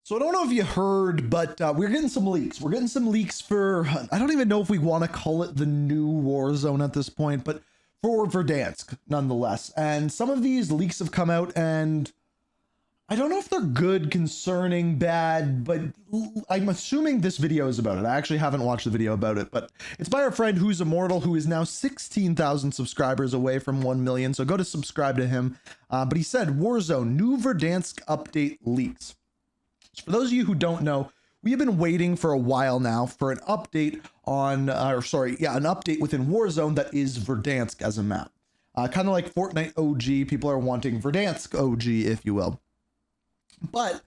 So I don't know if you heard, but we're getting some leaks. We're getting some leaks for, I don't even know if we want to call it the new Warzone at this point, but for Verdansk nonetheless. And some of these leaks have come out and I don't know if they're good, concerning, bad, but I'm assuming this video is about it. I actually haven't watched the video about it, but it's by our friend Who's Immortal, who is now 16,000 subscribers away from 1 million. So go to subscribe to him. But he said, Warzone, new Verdansk update leaks. For those of you who don't know, we have been waiting for a while now for an update on, an update within Warzone that is Verdansk as a map. Kind of like Fortnite OG, people are wanting Verdansk OG, if you will. But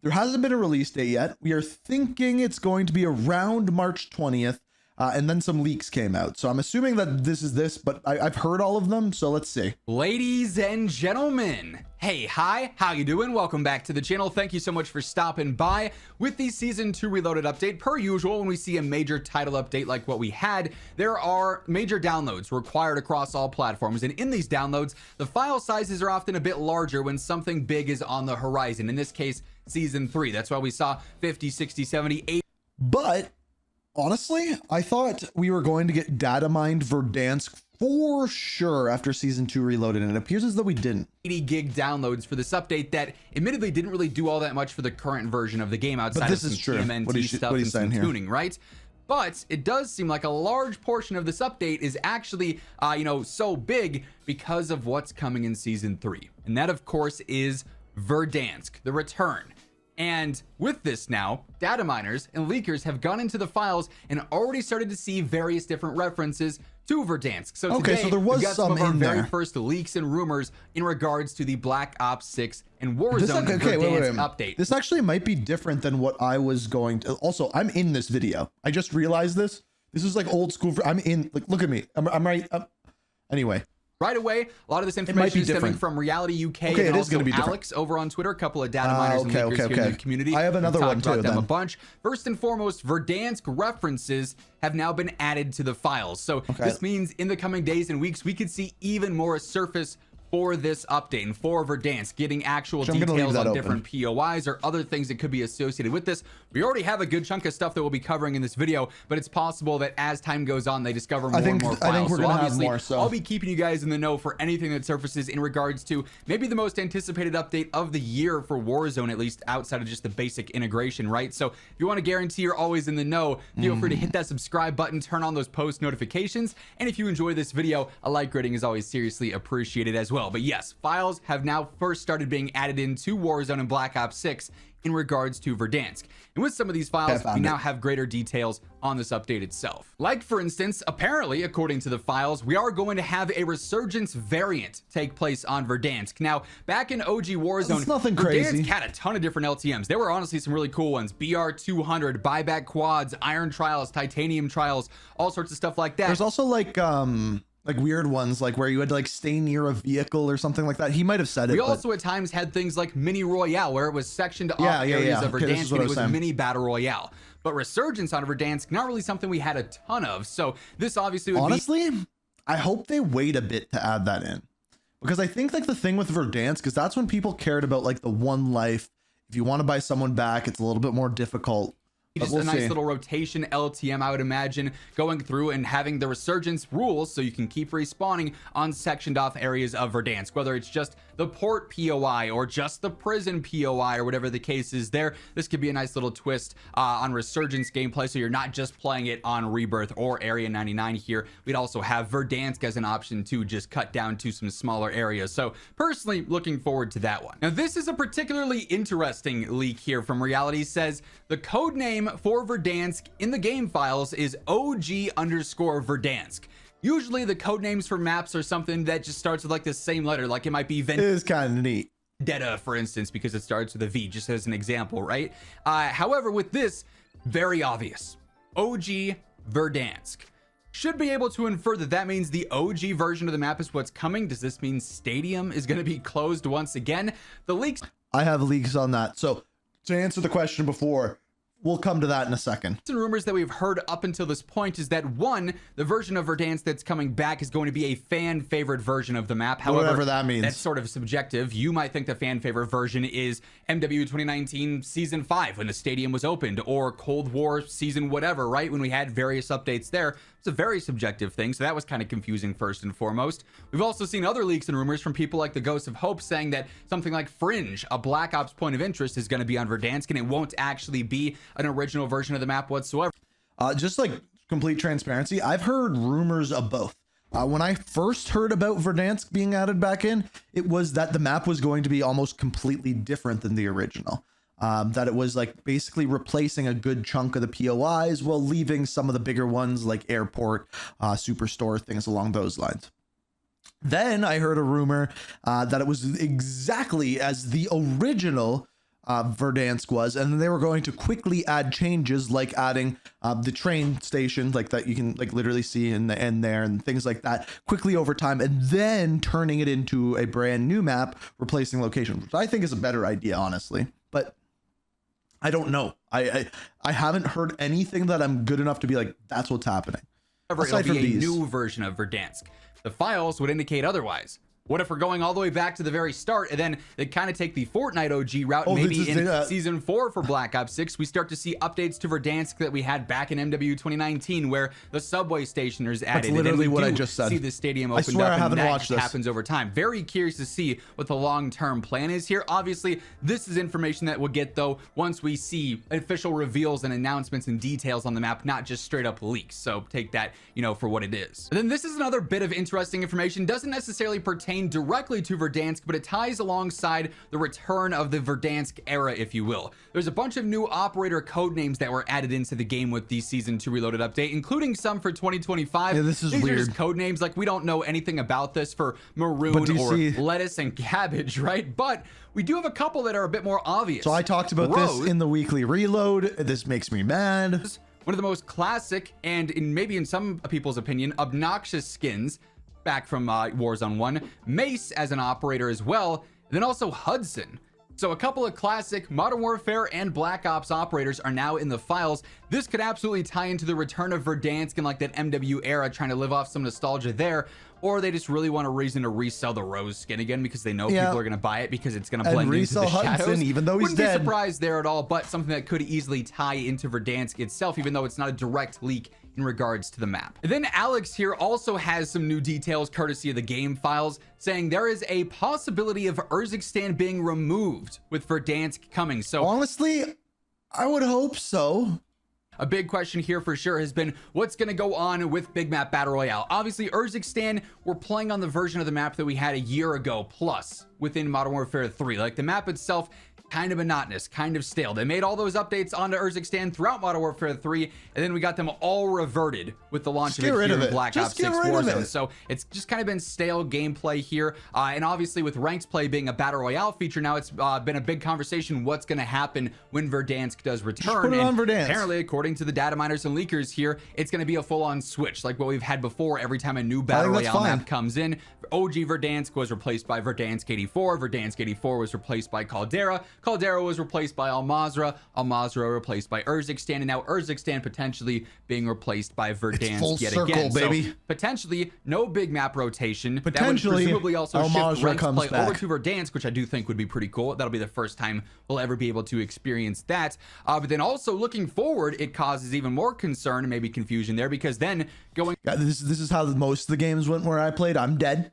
there hasn't been a release date yet. We are thinking it's going to be around March 20th, and then some leaks came out. So I'm assuming that this is this, but I've heard all of them, so let's see. Ladies and gentlemen, hey, hi, how you doing? Welcome back to the channel. Thank you so much for stopping by with the Season 2 Reloaded update. Per usual, when we see a major title update like what we had, there are major downloads required across all platforms. And in these downloads, the file sizes are often a bit larger when something big is on the horizon. In this case, Season 3. That's why we saw 50, 60, 70, 80. But honestly, I thought we were going to get data mined Verdansk for sure after Season 2 Reloaded, and it appears as though we didn't. 80 gig downloads for this update that admittedly didn't really do all that much for the current version of the game outside of some TMNT stuff and some tuning, right? But it does seem like a large portion of this update is actually, so big because of what's coming in Season 3. And that, of course, is Verdansk, the return. And with this now, data miners and leakers have gone into the files and already started to see various different references to Verdansk. So today, so there was we've got some of our very there. first leaks and rumors in regards to the Black Ops 6 and Warzone Verdansk update. This actually might be different than what I was going to. Also, I'm in this video. I just realized this. This is like old school. I'm in, like, look at me. I'm right. Anyway. Right away, a lot of this information is stemming from Reality UK and also Alex over on Twitter, a couple of data miners and leakers here in the community. I have another one too. Them a bunch. First and foremost, Verdansk references have now been added to the files. So this means in the coming days and weeks, we could see even more surface for this update and for Verdansk, getting actual details on different POIs or other things that could be associated with this. We already have a good chunk of stuff that we'll be covering in this video, but it's possible that as time goes on, they discover more and more files. I think we're gonna have more, I'll be keeping you guys in the know for anything that surfaces in regards to maybe the most anticipated update of the year for Warzone, at least outside of just the basic integration, right? So if you want to guarantee you're always in the know, feel free to hit that subscribe button, turn on those post notifications, and if you enjoy this video, a like rating is always seriously appreciated as well. But yes, files have now first started being added into Warzone and Black Ops 6 in regards to Verdansk. And with some of these files, we now have greater details on this update itself. Like, for instance, apparently, according to the files, we are going to have a Resurgence variant take place on Verdansk. Now, back in OG Warzone, Verdansk had a ton of different LTMs. There were honestly some really cool ones. BR200, buyback quads, iron trials, titanium trials, all sorts of stuff like that. There's also like weird ones, like where you had to like stay near a vehicle or something like that. He might have said it. We also at times had things like mini royale, where it was sectioned off areas of Verdansk, and it was mini battle royale. But Resurgence on Verdansk, not really something we had a ton of. So this obviously would honestly, I hope they wait a bit to add that in, because I think like the thing with Verdansk is that's when people cared about like the one life. If you want to buy someone back, it's a little bit more difficult. Just a nice little rotation LTM, I would imagine, going through and having the Resurgence rules so you can keep respawning on sectioned off areas of Verdansk, whether it's just the port POI or just the prison POI or whatever the case is there. This could be a nice little twist on Resurgence gameplay, so you're not just playing it on Rebirth or Area 99 here. We'd also have Verdansk as an option to just cut down to some smaller areas. So personally, looking forward to that one. Now, this is a particularly interesting leak here from Reality. Says the code name for Verdansk in the game files is OG_Verdansk. Usually the code names for maps are something that just starts with like the same letter, like it might be It is kind of neat. Vendetta, for instance, because it starts with a V, just as an example, right? However, with this, very obvious. OG Verdansk. Should be able to infer that that means the OG version of the map is what's coming. Does this mean Stadium is going to be closed once again? The leaks. I have leaks on that. So to answer the question before, we'll come to that in a second. Some rumors that we've heard up until this point is that one, the version of Verdansk that's coming back is going to be a fan favorite version of the map. However, whatever that means. That's sort of subjective. You might think the fan favorite version is MW 2019 season 5 when the stadium was opened, or Cold War season whatever, right? When we had various updates there. It's a very subjective thing, so that was kind of confusing first and foremost. We've also seen other leaks and rumors from people like the Ghost of Hope saying that something like Fringe, a Black Ops point of interest, is going to be on Verdansk, and it won't actually be an original version of the map whatsoever. Just like complete transparency, I've heard rumors of both. When I first heard about Verdansk being added back in, it was that the map was going to be almost completely different than the original. That it was like basically replacing a good chunk of the POIs while leaving some of the bigger ones like airport, superstore, things along those lines. Then I heard a rumor that it was exactly as the original Verdansk was, and they were going to quickly add changes like adding the train station like that you can like literally see in the end there and things like that quickly over time, and then turning it into a brand new map replacing locations, which I think is a better idea, honestly. But I don't know. I haven't heard anything that I'm good enough to be like, that's what's happening. It'll be a new version of Verdansk. The files would indicate otherwise. What if we're going all the way back to the very start, and then they kind of take the Fortnite OG route? Maybe in season 4 for Black Ops 6, we start to see updates to Verdansk that we had back in MW 2019, where the subway station is added. That's literally what I just said. See the stadium opened I swear up, I haven't and that watched this. happens over time. Very curious to see what the long-term plan is here. Obviously, this is information that we'll get though once we see official reveals and announcements and details on the map, not just straight up leaks. So take that, for what it is. And then this is another bit of interesting information. Doesn't necessarily pertain directly to Verdansk, but it ties alongside the return of the Verdansk era, if you will. There's a bunch of new operator code names that were added into the game with the Season 2 Reloaded update, including some for 2025. Yeah, this is These weird. are just code names. Like, we don't know anything about this for maroon or lettuce and cabbage, right? But we do have a couple that are a bit more obvious. So I talked about this in the weekly reload. This makes me mad. One of the most classic and maybe in some people's opinion, obnoxious skins back from Warzone 1, Mace as an operator as well, and then also Hudson. So a couple of classic Modern Warfare and Black Ops operators are now in the files. This could absolutely tie into the return of Verdansk and like that MW era, trying to live off some nostalgia there, or they just really want a reason to resell the Rose skin again because they know people are going to buy it because it's going to blend into the Hudson, shadows. even though he's Wouldn't dead. be surprised there at all, but something that could easily tie into Verdansk itself, even though it's not a direct leak in regards to the map. And then Alex here also has some new details courtesy of the game files, saying there is a possibility of Urzikstan being removed with Verdansk coming. So honestly, I would hope so. A big question here for sure has been what's going to go on with Big Map Battle Royale. Obviously, Urzikstan, we're playing on the version of the map that we had a year ago plus within Modern Warfare 3. Like, the map itself, kind of monotonous, kind of stale. They made all those updates onto Urzikstan throughout Modern Warfare 3, and then we got them all reverted with the launch of it here in Black Ops 6 Warzone. So it's just kind of been stale gameplay here. And obviously with ranked play being a Battle Royale feature now, it's been a big conversation what's going to happen when Verdansk does return. Put it on Verdansk. Apparently, according to the data miners and leakers here, it's going to be a full-on switch like what we've had before. Every time a new Battle Royale map comes in, OG Verdansk was replaced by Verdansk 84. Verdansk 84 was replaced by Caldera. Caldera was replaced by Al-Mazrah. Al-Mazrah replaced by Urzikstan, and now Urzikstan potentially being replaced by Verdansk yet again. Baby. So potentially no big map rotation. Potentially, that would presumably also shift ranked play back over to Verdansk, which I do think would be pretty cool. That'll be the first time we'll ever be able to experience that. But then also looking forward, it causes even more concern and maybe confusion there, because then going... Yeah, this is how most of the games went where I played. I'm dead.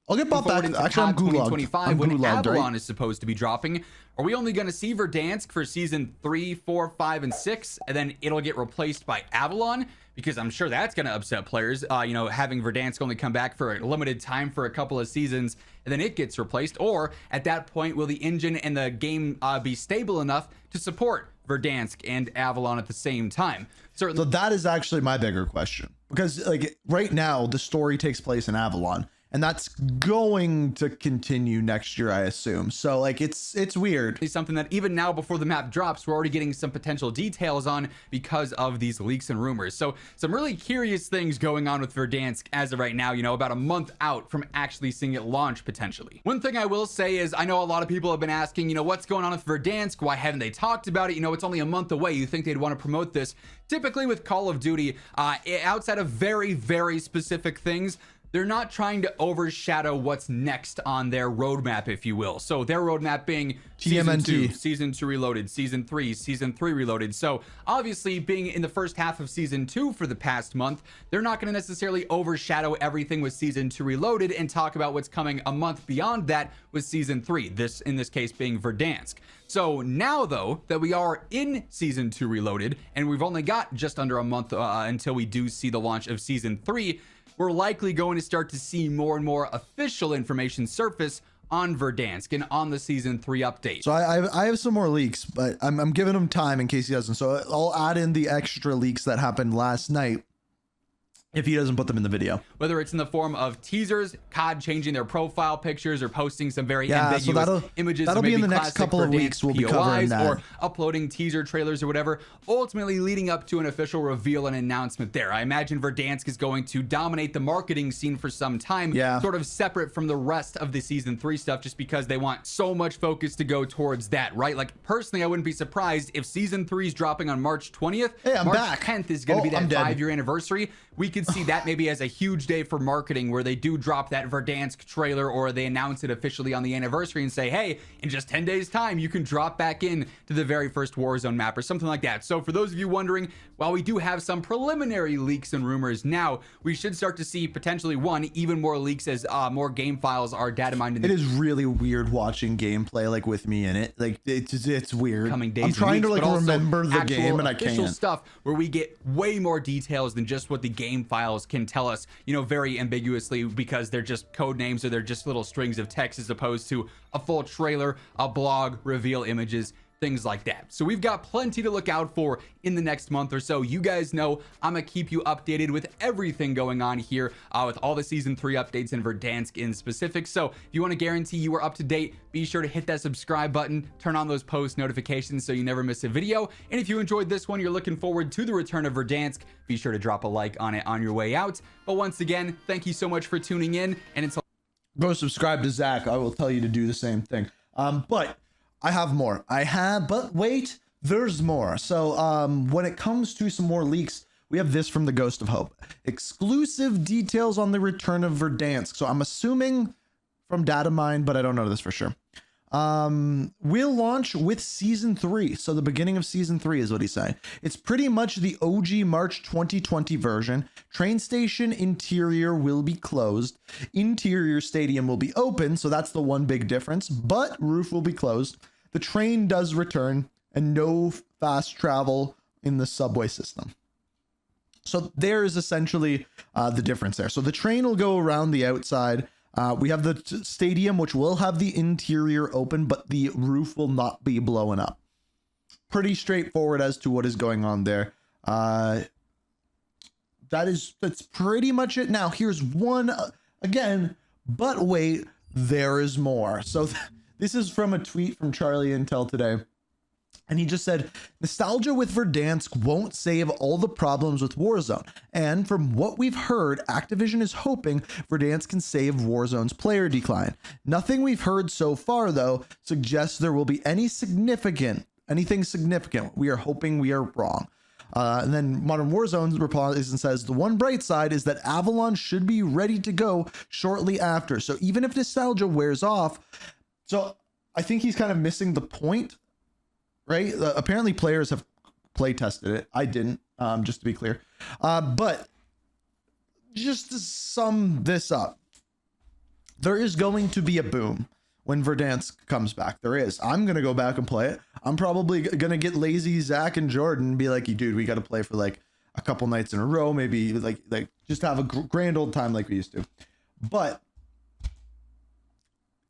I'll get bought back. Actually, I'm gulagged. When Avalon is supposed to be dropping, are we only going to see Verdansk for season 3, 4, 5, and 6, and then it'll get replaced by Avalon? Because I'm sure that's going to upset players, having Verdansk only come back for a limited time for a couple of seasons, and then it gets replaced. Or at that point, will the engine and the game be stable enough to support Verdansk and Avalon at the same time? Certainly. So that is actually my bigger question, because like right now the story takes place in Avalon, and that's going to continue next year, I assume. So like it's weird. It's something that even now before the map drops, we're already getting some potential details on because of these leaks and rumors. So some really curious things going on with Verdansk as of right now, you know, about a month out from actually seeing it launch potentially. One thing I will say is I know a lot of people have been asking, you know, what's going on with Verdansk? Why haven't they talked about it? You know, it's only a month away. You think they'd want to promote this? Typically with Call of Duty, outside of very, very specific things, they're not trying to overshadow what's next on their roadmap, if you will. So their roadmap being TMNT. Season 2 Reloaded, Season 3 Reloaded. So obviously being in the first half of Season 2 for the past month, they're not going to necessarily overshadow everything with Season 2 Reloaded and talk about what's coming a month beyond that with Season 3, this in this case being Verdansk. So now though that we are in Season 2 Reloaded and we've only got just under a month until we do see the launch of Season 3, we're likely going to start to see more and more official information surface on Verdansk and on the Season 3 update. So I have some more leaks, but I'm giving him time in case he doesn't. So I'll add in the extra leaks that happened last night if he doesn't put them in the video. Whether it's in the form of teasers, COD changing their profile pictures, or posting some very ambiguous images. That'll be in the next couple of weeks. We'll be covering that. Or uploading teaser trailers or whatever, ultimately leading up to an official reveal and announcement there. I imagine Verdansk is going to dominate the marketing scene for some time, sort of separate from the rest of the Season 3 stuff, just because they want so much focus to go towards that, right? Like, personally, I wouldn't be surprised if Season 3 is dropping on March 20th. March 10th is going to be that 5-year anniversary. We could see that maybe as a huge day for marketing, where they do drop that Verdansk trailer, or they announce it officially on the anniversary and say, hey, in just 10 days time, you can drop back in to the very first Warzone map or something like that. So for those of you wondering, while we do have some preliminary leaks and rumors now, we should start to see potentially even more leaks as more game files are data mined. It is really weird watching gameplay like with me in it. Like it's weird. Coming days. I'm trying to like remember the game and I can't. Stuff where we get way more details than just what the game files can tell us, you know, very ambiguously, because they're just code names or they're just little strings of text as opposed to a full trailer, a blog, reveal images, things like that. So we've got plenty to look out for in the next month or so. You guys know I'm gonna keep you updated with everything going on here, with all the Season 3 updates and Verdansk in specific. So if you want to guarantee you are up to date, be sure to hit that subscribe button, turn on those post notifications so you never miss a video. And if you enjoyed this one, you're looking forward to the return of Verdansk, be sure to drop a like on it on your way out. But once again, thank you so much for tuning in, and until go subscribe to Zach, I will tell you to do the same thing. But I have more. But wait, there's more. So when it comes to some more leaks, we have this from the Ghost of Hope. Exclusive details on the return of Verdansk. So I'm assuming from data mine, but I don't know this for sure. We'll launch with Season 3. So the beginning of Season 3 is what he's saying. It's pretty much the OG March 2020 version. Train station interior will be closed. Interior stadium will be open. So that's the one big difference, but roof will be closed. The train does return, and no fast travel in the subway system. So there is essentially the difference there. So the train will go around the outside. We have the stadium, which will have the interior open, but the roof will not be blowing up. Pretty straightforward as to what is going on there. That's pretty much it. Now here's one again, but wait, there is more. So this is from a tweet from Charlie Intel today. And he just said, nostalgia with Verdansk won't save all the problems with Warzone. And from what we've heard, Activision is hoping Verdansk can save Warzone's player decline. Nothing we've heard so far, though, suggests there will be anything significant. We are hoping we are wrong. And then Modern Warzone replies and says, the one bright side is that Avalon should be ready to go shortly after. So even if nostalgia wears off, so I think he's kind of missing the point. Right? Apparently players have play tested it. I didn't, just to be clear. But just to sum this up, there is going to be a boom when Verdansk comes back. There is. I'm going to go back and play it. I'm probably going to get lazy Zach and Jordan and be like, dude, we got to play for like a couple nights in a row. Maybe like just have a grand old time like we used to. But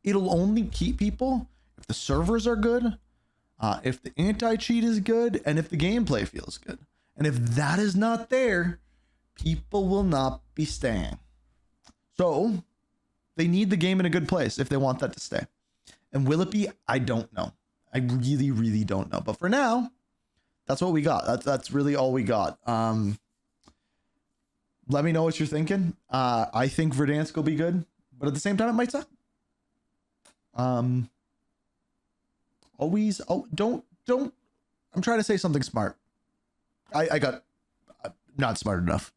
it'll only keep people if the servers are good, if the anti-cheat is good, and if the gameplay feels good. And if that is not there, people will not be staying. So They need the game in a good place if they want that to stay. And will it be? I don't know. I really, really don't know. But for now, that's what we got. That's really all we got. Let me know what you're thinking. I think Verdansk will be good, but at the same time, it might suck. Always, don't. I'm trying to say something smart. I got not smart enough.